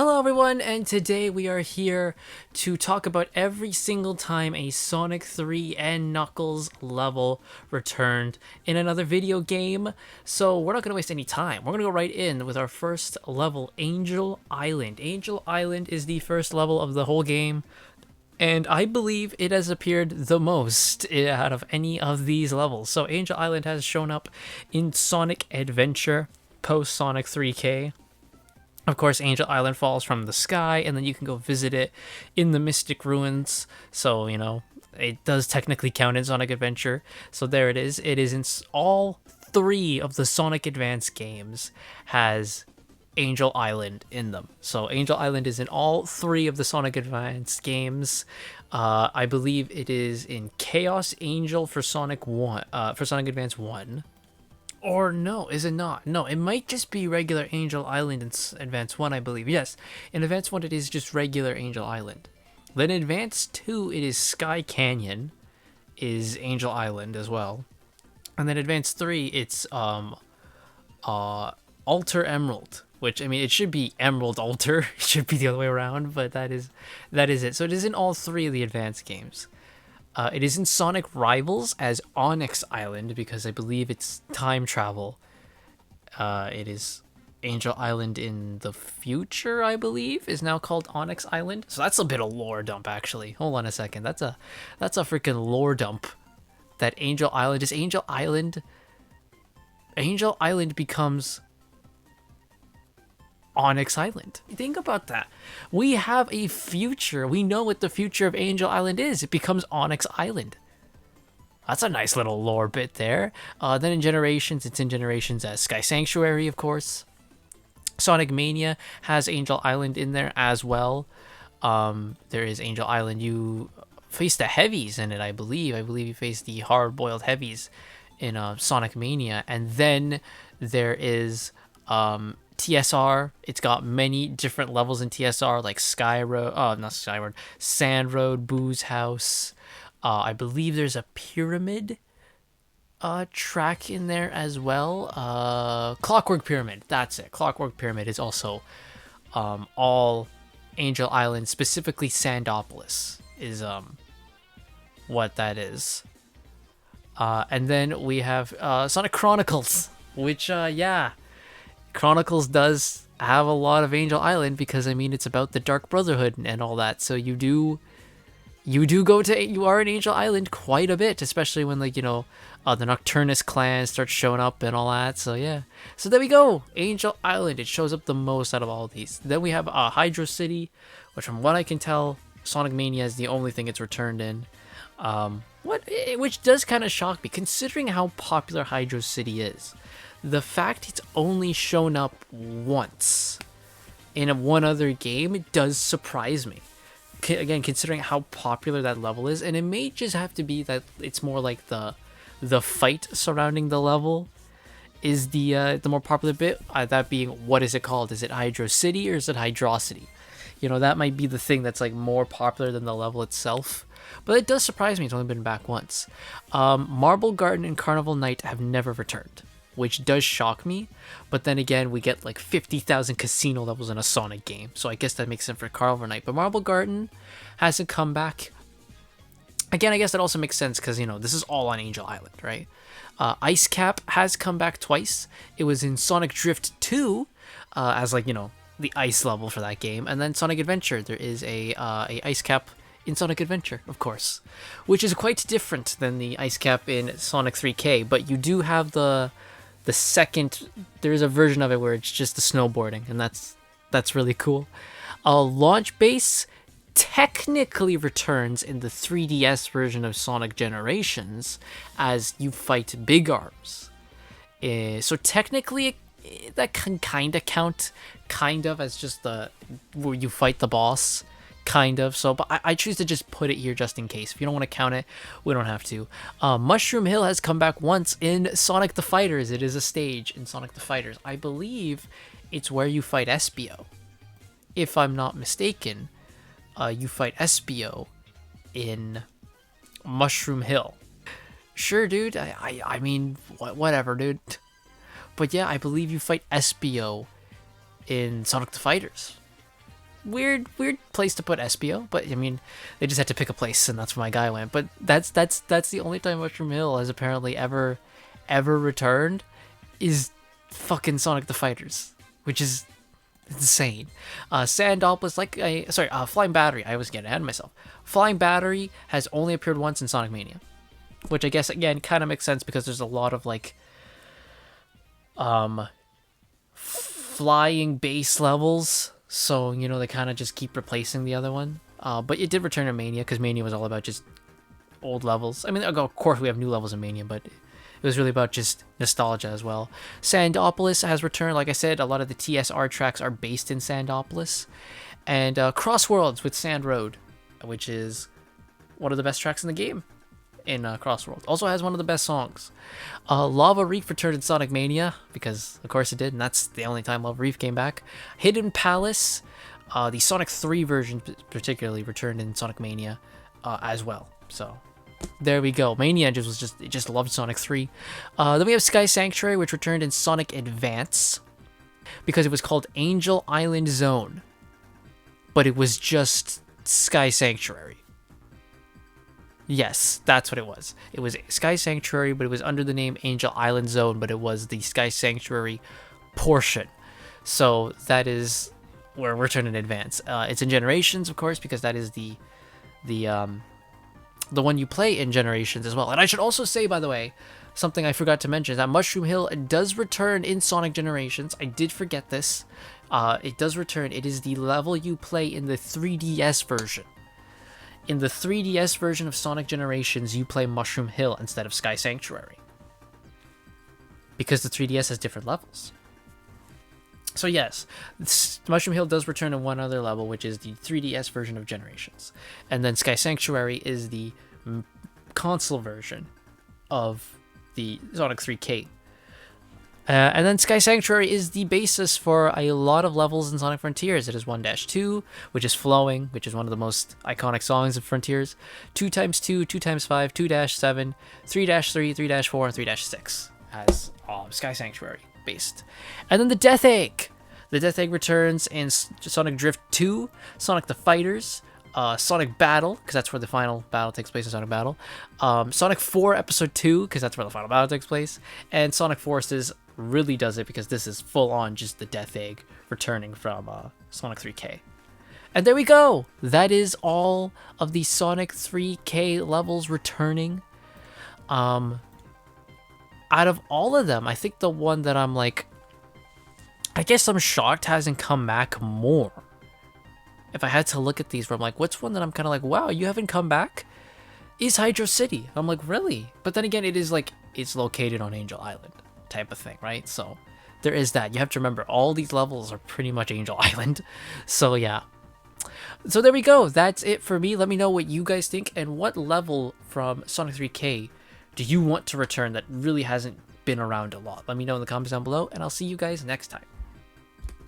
Hello everyone, and today we are here to talk about every single time a Sonic 3 and Knuckles level returned in another video game. So we're not going to waste any time. We're going to go right in with our first level, Angel Island. Angel Island is the first level of the whole game, and I believe it has appeared the most out of any of these levels. So Angel Island has shown up in Sonic Adventure post Sonic 3K. Of course, Angel Island falls from the sky, and then you can go visit it in the Mystic Ruins. So, it does technically count in Sonic Adventure. So there it is. It is in all three of the Sonic Advance games has Angel Island in them. So Angel Island is in all three of the Sonic Advance games. I believe it is in Chaos Angel for Sonic Advance 1. Or no, is it not? No, it might just be regular Angel Island in Advance 1, I believe. Yes, in Advance 1 it is just regular Angel Island. Then in Advance 2 it is Sky Canyon, is Angel Island as well. And then Advance 3 it's Alter Emerald, which, I mean, it should be Emerald Alter. It should be the other way around, but that is it. So it is in all three of the Advance games. It is in Sonic Rivals as Onyx Island because I believe it's time travel. It is Angel Island in the future, I believe, is now called Onyx Island. So that's a bit of lore dump, actually. Hold on a second. That's a freaking lore dump. That Angel Island is Angel Island. Angel Island becomes Onyx Island. Think about that. We have a future. We know what the future of Angel Island is. It becomes Onyx Island. That's a nice little lore bit there. Then in Generations, it's in Generations as Sky Sanctuary, of course. Sonic Mania has Angel Island in there as well. There is Angel Island. You face the heavies in it, I believe. I believe you face the hard-boiled heavies in Sonic Mania. And then there is TSR. It's got many different levels in TSR, like Sand Road, Boo's House. I believe there's a pyramid track in there as well. Clockwork Pyramid, that's it. Clockwork Pyramid is also all Angel Island, specifically Sandopolis is what that is. And then we have Sonic Chronicles, which Chronicles does have a lot of Angel Island because, I mean, it's about the Dark Brotherhood and all that. So you are in Angel Island quite a bit, especially when, like, the Nocturnus clan starts showing up and all that. So yeah, so there we go. Angel Island, it shows up the most out of all of these. Then we have Hydro City, which from what I can tell, Sonic Mania is the only thing it's returned in. Which does kind of shock me considering how popular Hydro City is. The fact it's only shown up once in one other game, it does surprise me. Again, considering how popular that level is, and it may just have to be that it's more like the fight surrounding the level is the more popular bit. That being, what is it called? Is it Hydro City or is it Hydrocity? That might be the thing that's like more popular than the level itself. But it does surprise me it's only been back once. Marble Garden and Carnival Night have never returned, which does shock me. But then again, we get like 50,000 casino levels in a Sonic game, so I guess that makes sense for Carnival Night. But Marble Garden hasn't come back. Again, I guess that also makes sense because, this is all on Angel Island, right? Ice Cap has come back twice. It was in Sonic Drift 2 as, like, the ice level for that game. And then Sonic Adventure, there is a Ice Cap in Sonic Adventure, of course, which is quite different than the Ice Cap in Sonic 3K. But you do have the second, there's a version of it where it's just the snowboarding, and that's really cool. Launch Base technically returns in the 3DS version of Sonic Generations as you fight Big Arms. So technically that can kind of count as just where you fight the boss, kind of. So, but I choose to just put it here just in case. If you don't want to count it, we don't have to. Mushroom Hill has come back once in Sonic the Fighters. It is a stage in Sonic the Fighters. I believe it's where you fight Espio. If I'm not mistaken, you fight Espio in Mushroom Hill. Sure, dude. I mean, whatever, dude. But yeah, I believe you fight Espio in Sonic the Fighters. weird place to put Espio, but I mean, they just had to pick a place, and that's where my guy went. But that's the only time Mushroom Hill has apparently ever returned, is fucking Sonic the Fighters, which is insane. Sandopolis, Flying Battery. I was getting ahead of myself. Flying Battery has only appeared once in Sonic Mania, which I guess again kind of makes sense because there's a lot of like flying base levels, so you know they kind of just keep replacing the other one. But it did return in Mania because Mania was all about just old levels. I mean, of course we have new levels in Mania, but it was really about just nostalgia as well. Sandopolis has returned. Like I said, a lot of the TSR tracks are based in Sandopolis. And Crossworlds with Sand Road, which is one of the best tracks in the game in Crossworlds. Also has one of the best songs. Lava Reef returned in Sonic Mania, because of course it did, and that's the only time Lava Reef came back. Hidden Palace, the Sonic 3 version particularly, returned in Sonic Mania as well. So there we go. Mania just loved Sonic 3. Then we have Sky Sanctuary, which returned in Sonic Advance because it was called Angel Island Zone, but it was just Sky Sanctuary. Yes, that's what it was. It was Sky Sanctuary, but it was under the name Angel Island Zone, but it was the Sky Sanctuary portion. So that is where we're turning in Advance. It's in Generations, of course, because that is the one you play in Generations as well. And I should also say, by the way, something I forgot to mention, is that Mushroom Hill does return in Sonic Generations. I did forget this. It does return. It is the level you play in the 3DS version. In the 3DS version of Sonic Generations, you play Mushroom Hill instead of Sky Sanctuary, because the 3DS has different levels. So yes, Mushroom Hill does return in one other level, which is the 3DS version of Generations. And then Sky Sanctuary is the console version of the Sonic 3K. And then Sky Sanctuary is the basis for a lot of levels in Sonic Frontiers. It is 1-2, which is Flowing, which is one of the most iconic songs of Frontiers. 2x2, 2x5, 2-7, 3-3, 3-4, and 3-6 as Sky Sanctuary based. And then the Death Egg. The Death Egg returns in Sonic Drift 2, Sonic the Fighters, Sonic Battle, because that's where the final battle takes place in Sonic Battle, Sonic 4 Episode 2, because that's where the final battle takes place, and Sonic Forces really does it because this is full on just the Death Egg returning from Sonic 3K. And there we go. That is all of the Sonic 3K levels returning. Out of all of them, I think the one that I'm like, I guess I'm shocked hasn't come back more. If I had to look at these, where I'm like, what's one that I'm kind of like, wow, you haven't come back? Is Hydro City. I'm like, really? But then again, it is like, it's located on Angel Island type of thing, right? So there is that. You have to remember, all these levels are pretty much Angel Island. So yeah. So there we go. That's it for me. Let me know what you guys think, and what level from Sonic 3K do you want to return that really hasn't been around a lot. Let me know in the comments down below, and I'll see you guys next time.